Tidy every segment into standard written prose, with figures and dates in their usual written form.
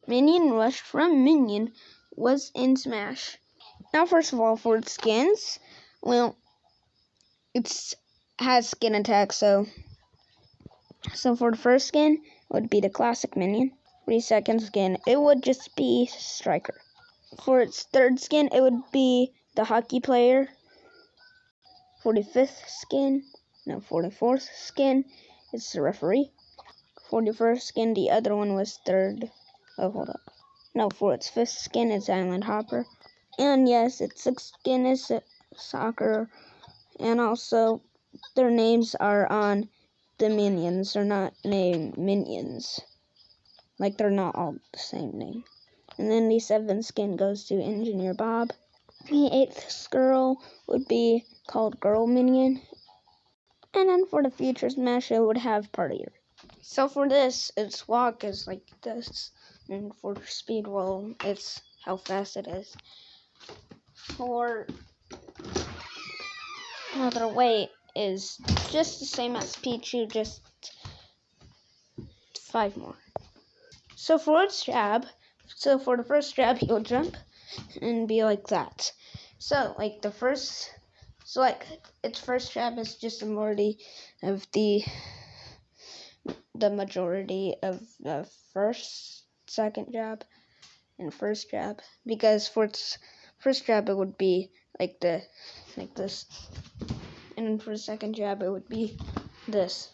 Minion Rush from Minion was in Smash. Now, first of all, for its skins, well, it has skin attack, so for the first skin, it would be the classic Minion. For the second skin, it would just be Striker. For its third skin, it would be the hockey player. For the fourth skin, it's the referee. For the first skin, the other one was third. Oh, hold up. No, for its fifth skin, it's Island Hopper. And yes, its sixth skin is Soccer. And also, their names are on the minions. They're not named Minions. Like, they're not all the same name. And then the seventh skin goes to Engineer Bob. The eighth girl would be called Girl Minion. And then for the future Smash, it would have Partier. So for this, its walk is like this. And for speed, well, it's how fast it is. For another weight is just the same as Pichu, just 5 more. So for its jab, for the first jab, he'll jump and be like that. So its first jab is just the majority of the the second jab, and first jab. Because for its first jab, it would be like this, and for the second jab, it would be this.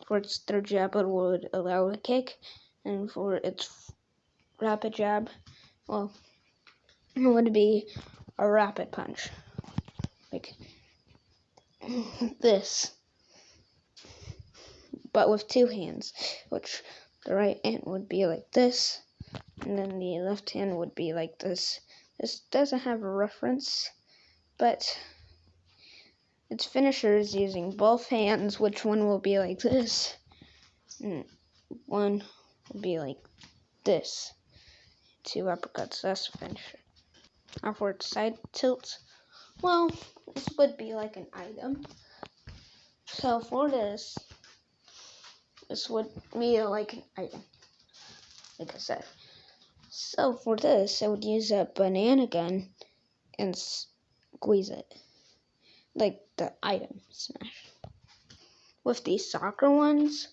For its third jab, it would allow a kick, and for its rapid jab, well, it would be a rapid punch, like this, but with 2 hands, which the right hand would be like this, and then the left hand would be like this. This doesn't have a reference, but its finisher is using both hands, which one will be like this, and one will be like this. 2 uppercuts, that's the finisher. Now for its side tilt, well, this would be like an item. So for this would be like an item, like I said. So for this, I would use a banana gun and squeeze it, like the item Smash. With these soccer ones,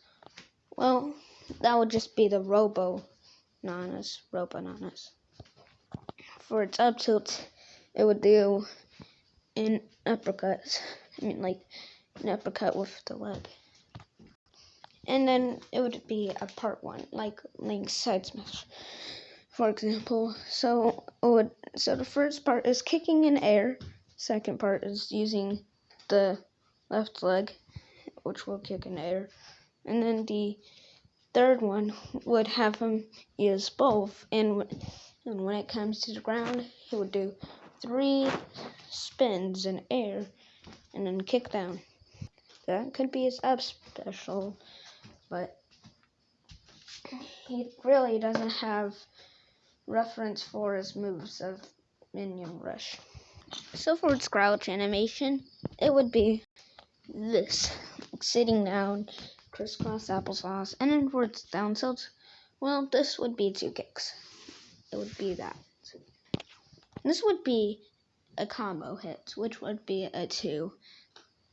well, that would just be the Robo-Nanas. For its up tilt, it would do an uppercut. Like an uppercut with the leg. And then it would be a part 1, like Link's side smash, for example. So the first part is kicking in air. Second part is using the left leg, which will kick in air. And then the third one would have him use both. And when it comes to the ground, he would do 3 spins in air and then kick down. That could be his up special, but he really doesn't have reference for his moves of Minion Rush. So for its crouch animation, it would be this, like sitting down, crisscross applesauce. And then for its down tilt, well, this would be 2 kicks. It would be that. This would be a combo hit, which would be a 2.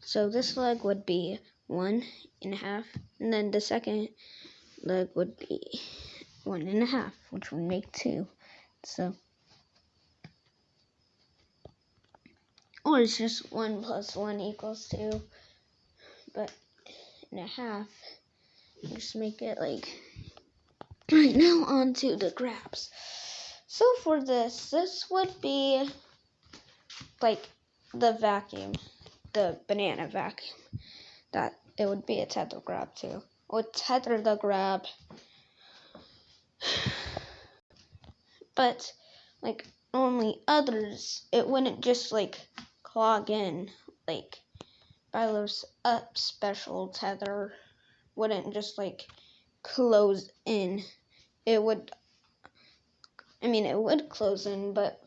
So this leg would be 1.5, and then the second leg would be 1.5, which would make 2. So, or it's just 1 plus 1 equals 2, but in a half, just make it like right now onto the grabs. So for this would be like the vacuum, the banana vacuum. That it would be a tether grab too. Would tether the grab, but like only others, it wouldn't just like clog in, like Bilo's up special tether wouldn't just like close in. It would close in, but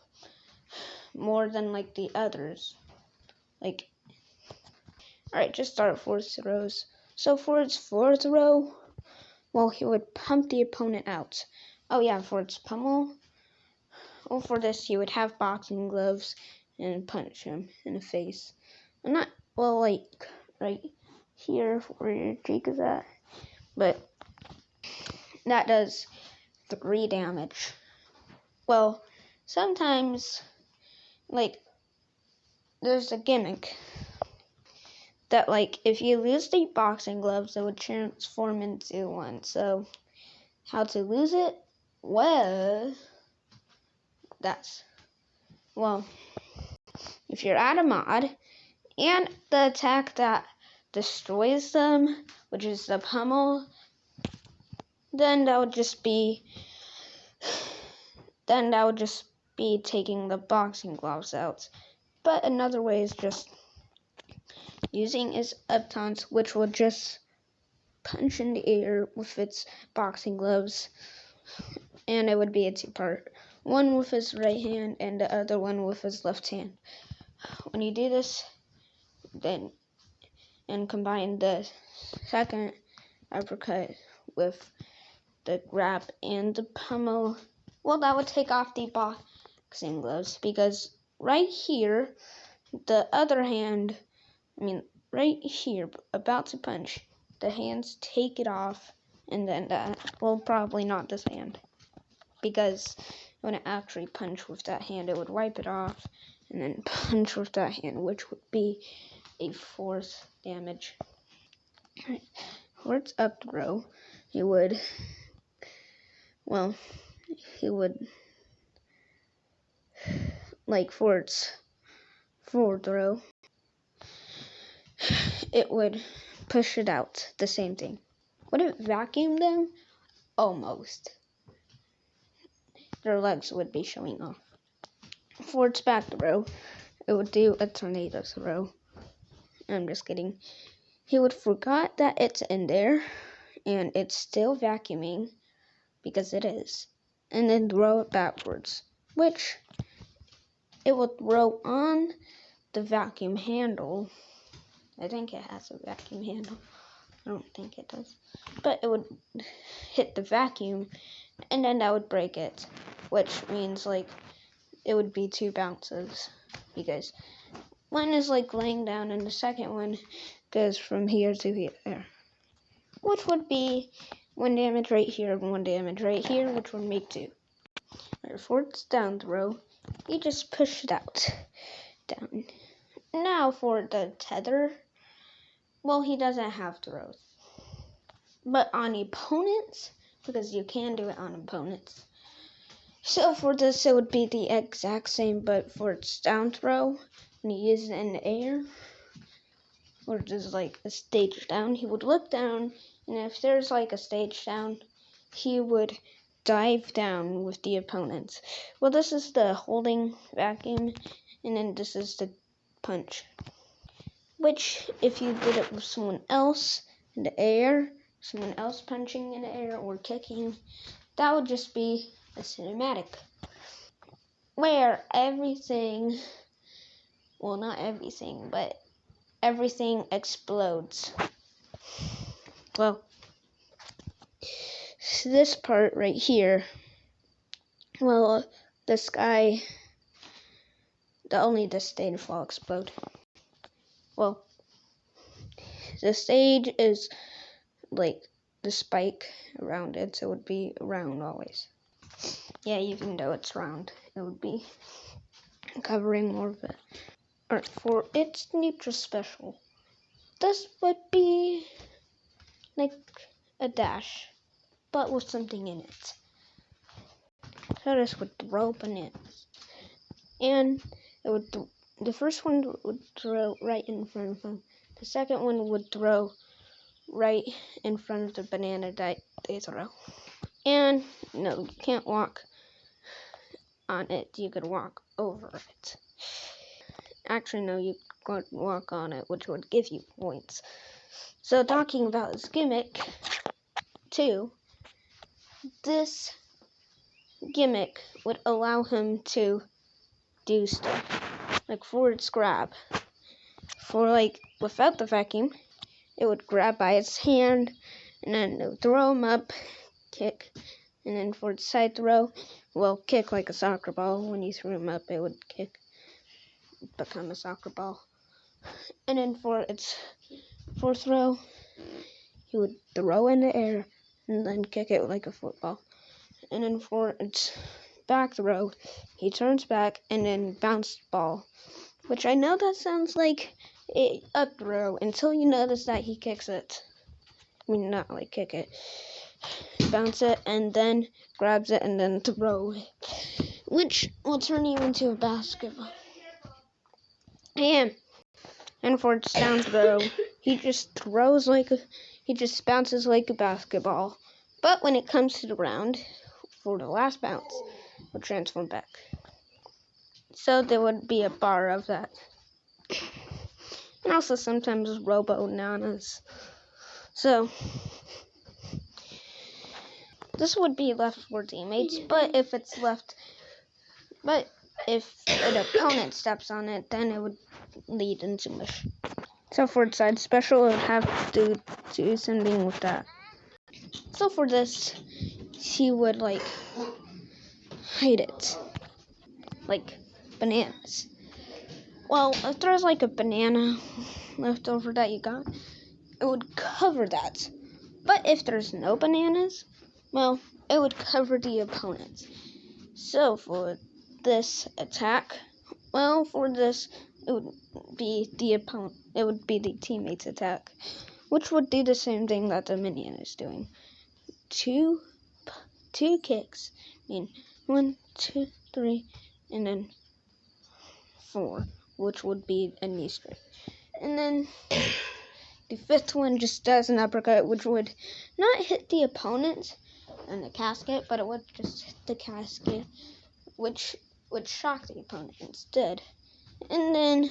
more than like the others. Like, alright, just start 4 throws. So for its 4th row, well, he would pump the opponent out Oh yeah, for its pummel. Well, for this, you would have boxing gloves and punch him in the face. And not, well, like, right here where your cheek is at. But that does 3 damage. Well, sometimes, like, there's a gimmick that, like, if you lose the boxing gloves, it would transform into one. So, how to lose it? Well, if you're at a mod, and the attack that destroys them, which is the pummel, then that would just be taking the boxing gloves out. But another way is just using his up taunts, which will just punch in the air with its boxing gloves, and it would be a 2-part. One with his right hand and the other one with his left hand. When you do this, then and combine the second uppercut with the grab and the pummel, well, that would take off the boxing gloves, because right here, the other hand, right here, about to punch, the hands take it off, and then well, probably not this hand, because when it actually punch with that hand, it would wipe it off, and then punch with that hand, which would be a 4th damage. For its up throw, he would like, for its forward throw, it would push it out, the same thing. Would it vacuum them? Almost. Their legs would be showing off. For its back throw, it would do a tornado throw. I'm just kidding. He would forget that it's in there, and it's still vacuuming, because it is, and then throw it backwards, which it will throw on the vacuum handle. I think it has a vacuum handle. I don't think it does. But it would hit the vacuum, and then that would break it, which means, like, it would be 2 bounces, because one is, like, laying down, and the second one goes from here to here, which would be 1 damage right here and 1 damage right here, which would make 2. For its down throw, you just push it out, down. Now for the tether, well, he doesn't have throws. But on opponents, because you can do it on opponents. So for this, it would be the exact same, but for its down throw, when you use it in the air, or just like a stage down, he would look down, and if there's like a stage down, he would dive down with the opponents. Well, this is the holding vacuum, and then this is the punch. Which, if you did it with someone else in the air, someone else punching in the air or kicking, that would just be a cinematic. Where everything, well, not everything, but everything explodes. Well, this part right here, well, the sky, only the stage will explode. Well, the stage is like the spike around it, so it would be round always. Yeah, even though it's round, it would be covering more of it. Alright, for its neutral special, this would be like a dash, but with something in it. So this would throw bananas, and it would the first one would throw right in front of him. The second one would throw right in front of the banana that they throw. And no, you can't walk on it. You could walk over it. Actually, no, you could walk on it, which would give you points. So talking about his gimmick, too, this gimmick would allow him to do stuff. Like for its grab. For like, without the vacuum, it would grab by its hand, and then it would throw him up, kick, And then for its side throw, will kick like a soccer ball. When you threw him up, it would become a soccer ball. And then for its fourth throw, he would throw in the air and then kick it like a football. And then for its back throw, he turns back and then bounce the ball. Which I know that sounds like a up throw until you notice that he kicks it. I mean, not like kick it. Bounce it and then grabs it and then throw it. Which will turn you into a basketball. And for its down throw, he just bounces like a basketball. But when it comes to the ground, for the last bounce, will transform back. So there would be a bar of that. And also sometimes robo-nanas. So this would be left for teammates, but if an opponent steps on it, then it would lead into mush. So for its side special, it would have to do something with that. So for this, he would like hide it, like bananas. Well, if there's like a banana left over that you got, it would cover that. But if there's no bananas, well, it would cover the opponent. So for this attack, well, for this, it would be the teammate's attack, which would do the same thing that the minion is doing. Two kicks, I mean 1, 2, 3, and then 4, which would be a knee strike. And then the fifth one just does an uppercut, which would not hit the opponent in the casket, but it would just hit the casket, which would shock the opponent instead. And then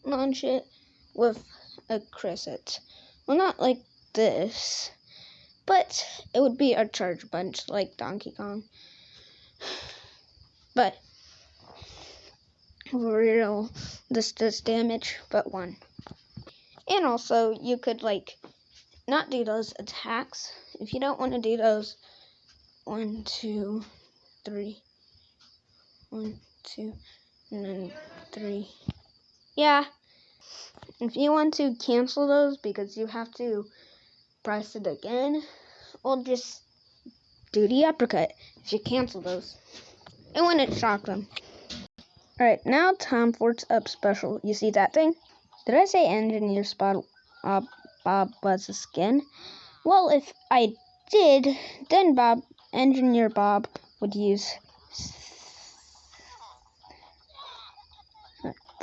launch it with a crescent. Well, not like this, but it would be a charge punch like Donkey Kong. But for real, this does damage, but 1. And also, you could like not do those attacks. If you don't want to do those 1, 2, 3, 1, 2, and then 3. Yeah. If you want to cancel those because you have to press it again, well, just do the uppercut if you cancel those. It wouldn't shock them. Alright, now time for its up special. You see that thing? Did I say engineer spot Bob was a skin? Well, if I did, then Engineer Bob would use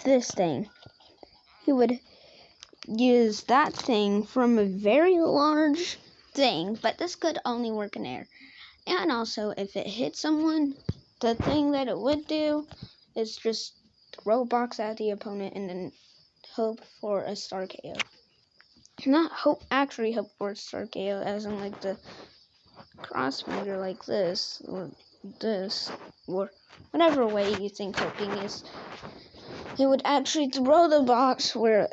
this thing. He would use that thing from a very large thing, but this could only work in air. And also, if it hit someone, the thing that it would do is just throw a box at the opponent and then hope for a star KO. Not actually hope for a star KO, as in like the crossfinger like this, or whatever way you think hoping is. He would actually throw the box where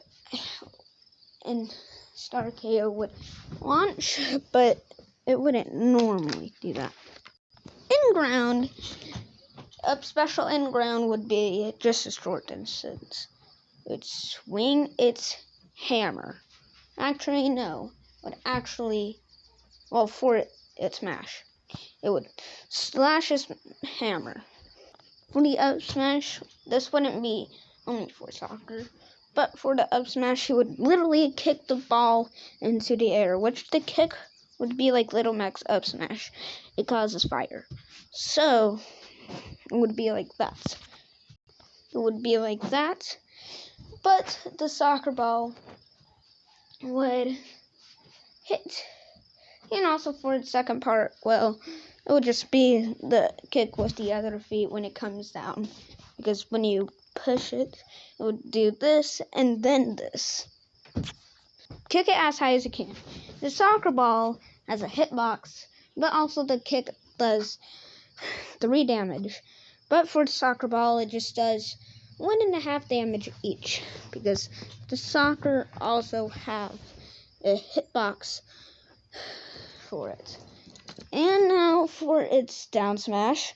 and star KO would launch, but it wouldn't normally do that. In ground, up special in ground would be just a short distance. It would swing its hammer. Actually, no. For its smash. It would slash its hammer. For the up smash, this wouldn't be only for soccer, but for the up smash, he would literally kick the ball into the air, which the kick would be like Little Mac's up smash. It causes fire. So, it would be like that. It would be like that, but the soccer ball would hit. And also for the second part, well, it would just be the kick with the other feet when it comes down. Because when you push it, it would do this and then this. Kick it as high as you can. The soccer ball has a hitbox, but also the kick does 3 damage. But for the soccer ball, it just does 1.5 damage each. Because the soccer also have a hitbox for it. And now for its down smash.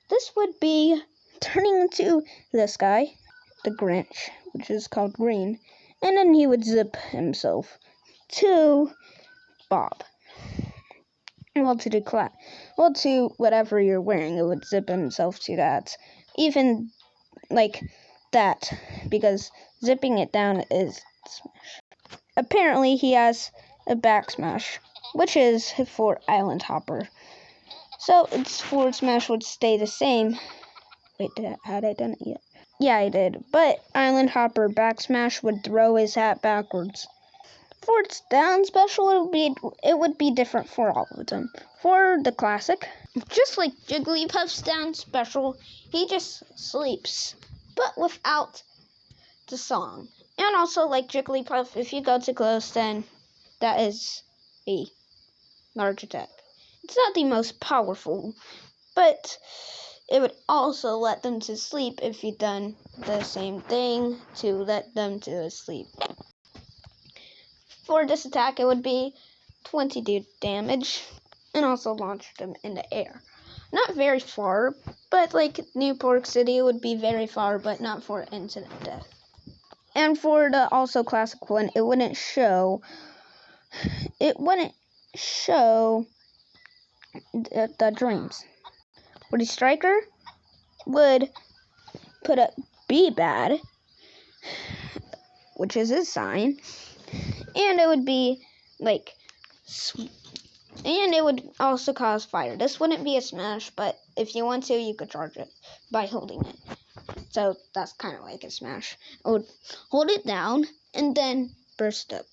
This would be turning into this guy, the Grinch, which is called Green. And then he would zip himself to Bob. To whatever you're wearing, it would zip himself to that. Even like that, because zipping it down is smash. Apparently he has a back smash, which is for Island Hopper. So its forward smash would stay the same. Wait, had I done it yet? Yeah, I did. But Island Hopper back smash would throw his hat backwards. For its down special, it would be different for all of them. For the classic, just like Jigglypuff's down special, he just sleeps, but without the song. And also, like Jigglypuff, if you go too close, then that is a large attack. It's not the most powerful, but it would also let them to sleep if you done the same thing to let them to sleep. For this attack, it would be 22 damage, and also launch them in the air. Not very far, but like Newport City would be very far, but not for instant death. And for the also classic one, it wouldn't show the dreams. For the striker, would put up be bad, which is his sign, and it would be like, and it would also cause fire. This wouldn't be a smash, but if you want to, you could charge it by holding it. So that's kind of like a smash. I would hold it down and then burst up,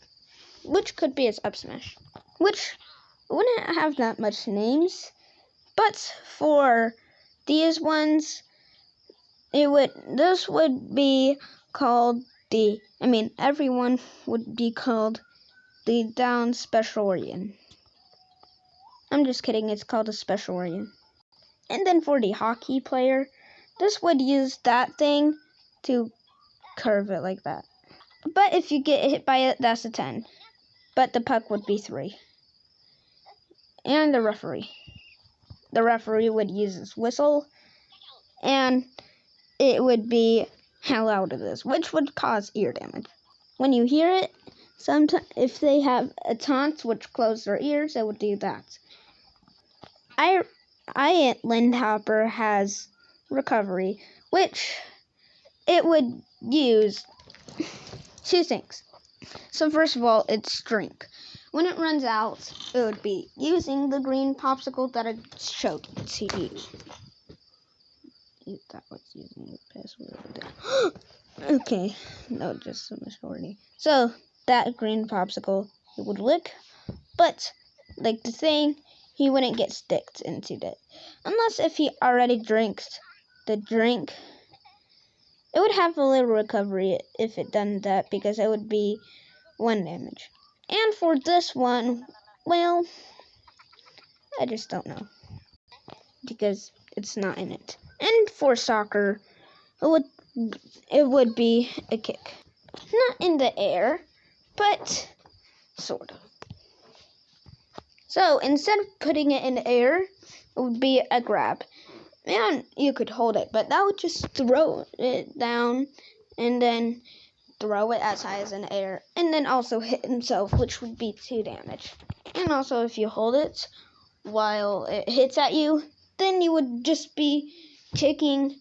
which could be its up smash, which wouldn't have that much names, but for these ones, this would be called everyone would be called the down specialian. I'm just kidding, it's called a specialian. And then for the hockey player, this would use that thing to curve it like that. But if you get hit by it, that's a 10. But the puck would be 3. And the referee. The referee would use his whistle, and it would be how loud it is, which would cause ear damage. When you hear it, sometimes if they have a taunt which close their ears, it would do that. Island Hopper has recovery, which it would use 2 things. So first of all, it's drink. When it runs out, it would be using the green popsicle that I showed to you. That was using the password. Okay, no, just a majority. So that green popsicle, it would lick, but like the thing, he wouldn't get sticked into it. Unless if he already drinks the drink, it would have a little recovery if it done that, because it would be 1 damage. And for this one, well, I just don't know, because it's not in it. And for soccer, it would be a kick. Not in the air, but sort of. So instead of putting it in the air, it would be a grab. And you could hold it, but that would just throw it down and then throw it as high as in the air, and then also hit himself, which would be 2 damage. And also if you hold it while it hits at you, then you would just be kicking.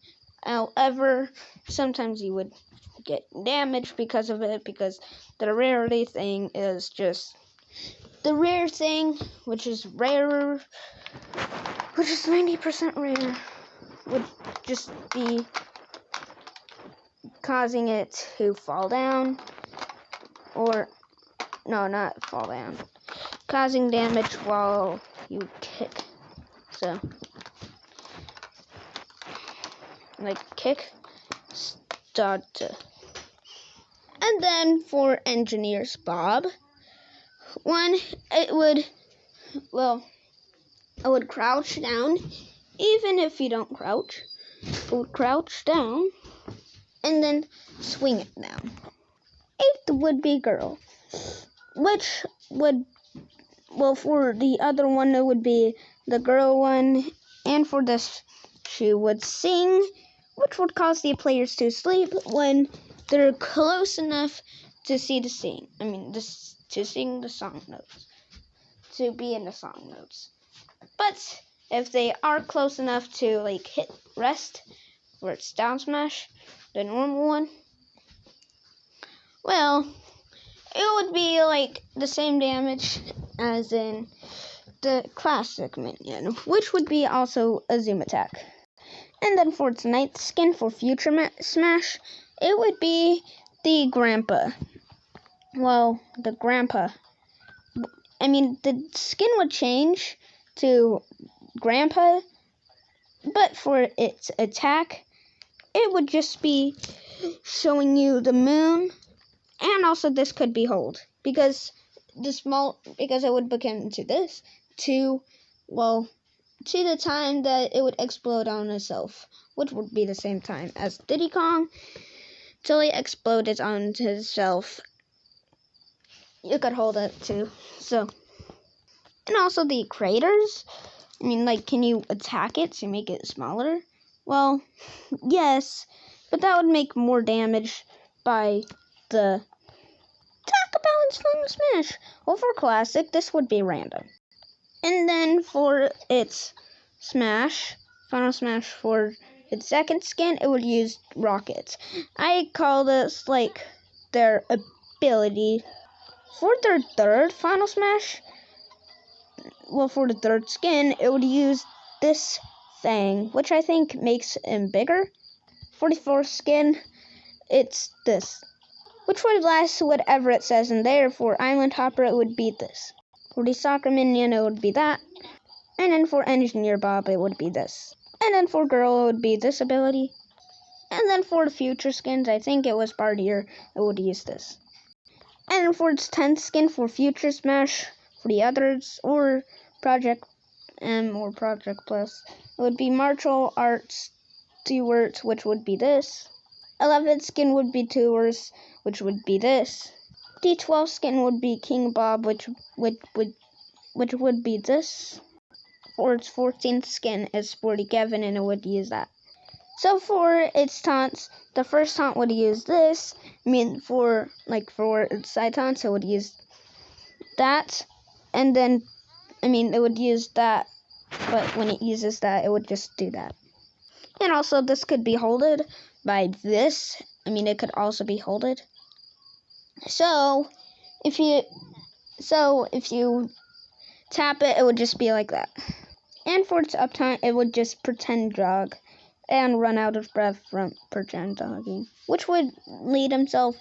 However, sometimes you would get damage because of it, because the rarity thing is just the rare thing, which is rarer, which is 90% rare, would just be causing it to fall down, or no, not fall down, causing damage while you kick. So like kick, start to. And then for Engineers Bob, it would crouch down. Even if you don't crouch, it would crouch down and then swing it down. 8th would be girl, which would, for the other one, it would be the girl one, and for this, she would sing, which would cause the players to sleep when they're close enough to see the sing. To sing the song notes, to be in the song notes. But if they are close enough to like hit rest, where it's down smash, the normal one, well, it would be like the same damage as in the classic minion, which would be also a zoom attack. And then for its ninth skin for future smash, it would be the grandpa. Well, the grandpa. The skin would change to grandpa, but for its attack, it would just be showing you the moon, and also this could be hold, because it would become into this to the time that it would explode on itself, which would be the same time as Diddy Kong till it exploded on itself. You could hold it too. So, and also the craters. Can you attack it to make it smaller? Well, yes, but that would make more damage by the attack balance from Smash. Well, for Classic, this would be random. And then for its Final Smash for its second skin, it would use rockets. I call this like their ability. For their third Final Smash, for the third skin, it would use this thing, which I think makes him bigger. For the fourth skin, it's this, which would last whatever it says in there. For Island Hopper, it would be this. For the Soccer Minion, it would be that. And then for Engineer Bob, it would be this. And then for Girl, it would be this ability. And then for the future skins, I think it was Bartier, it would use this. And then for its 10th skin for Future Smash, for the others, or Project M or Project Plus, it would be Martial Arts Stewart, which would be this. 11th skin would be Tours, which would be this. The 12th skin would be King Bob, which would be this. For its 14th skin is Sporty Kevin, and it would use that. So for its taunts, the first taunt would use this. For its side taunts, it would use that. And then, it would use that. But when it uses that, it would just do that. And also, this could be holded by this. It could also be holded. So, if you tap it, it would just be like that. And for its uptime, it would just pretend jog and run out of breath from pretend jogging, which would lead himself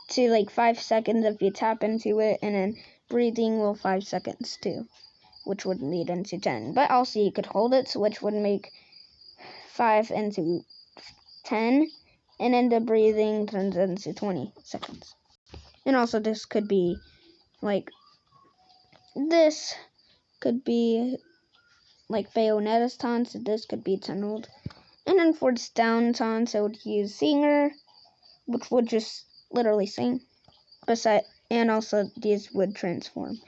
to 5 seconds if you tap into it, and then breathing 5 seconds too, which would lead into 10. But also you could hold it, which would make 5 into 10, and then the breathing turns into 20 seconds. And also this could be this could be Bayonetta's taunts, this could be tunneled. And then for its down taunts, I would use Singer, which would just literally sing. And also these would transform.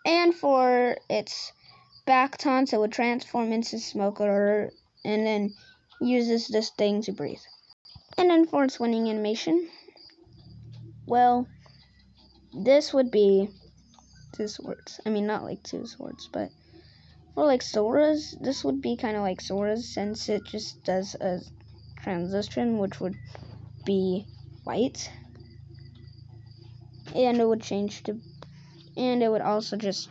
And for its back taunts, it would transform into Smoker, and then uses this thing to breathe. And then for its winning animation, this would be 2 swords. Not like 2 swords, but for Sora's, this would be kind of like Sora's, since it just does a transition, which would be white, and it would and it would also just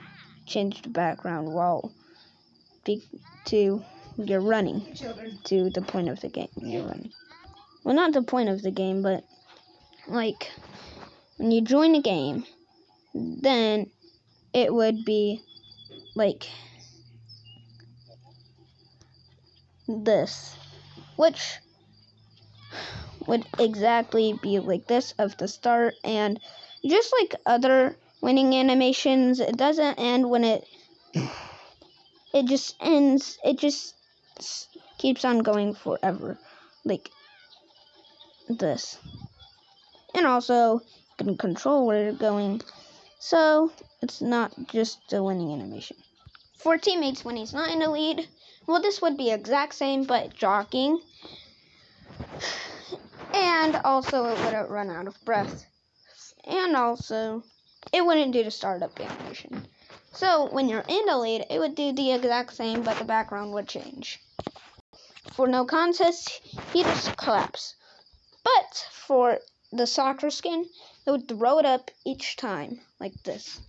change the background while you're running to the point of the game you're running. Well, not the point of the game, but when you join a game, then it would be this, which would exactly be like this of the start. And just like other winning animations, it doesn't end when it just ends. It just keeps on going forever, like this. And also you can control where you're going, so it's not just a winning animation. for teammates when he's not in the lead, well, this would be exact same, but jogging. And also, it wouldn't run out of breath. And also, it wouldn't do the startup animation. So, when you're in the lead, it would do the exact same, but the background would change. For no contest, he just collapse. But for the soccer skin, it would throw it up each time, like this.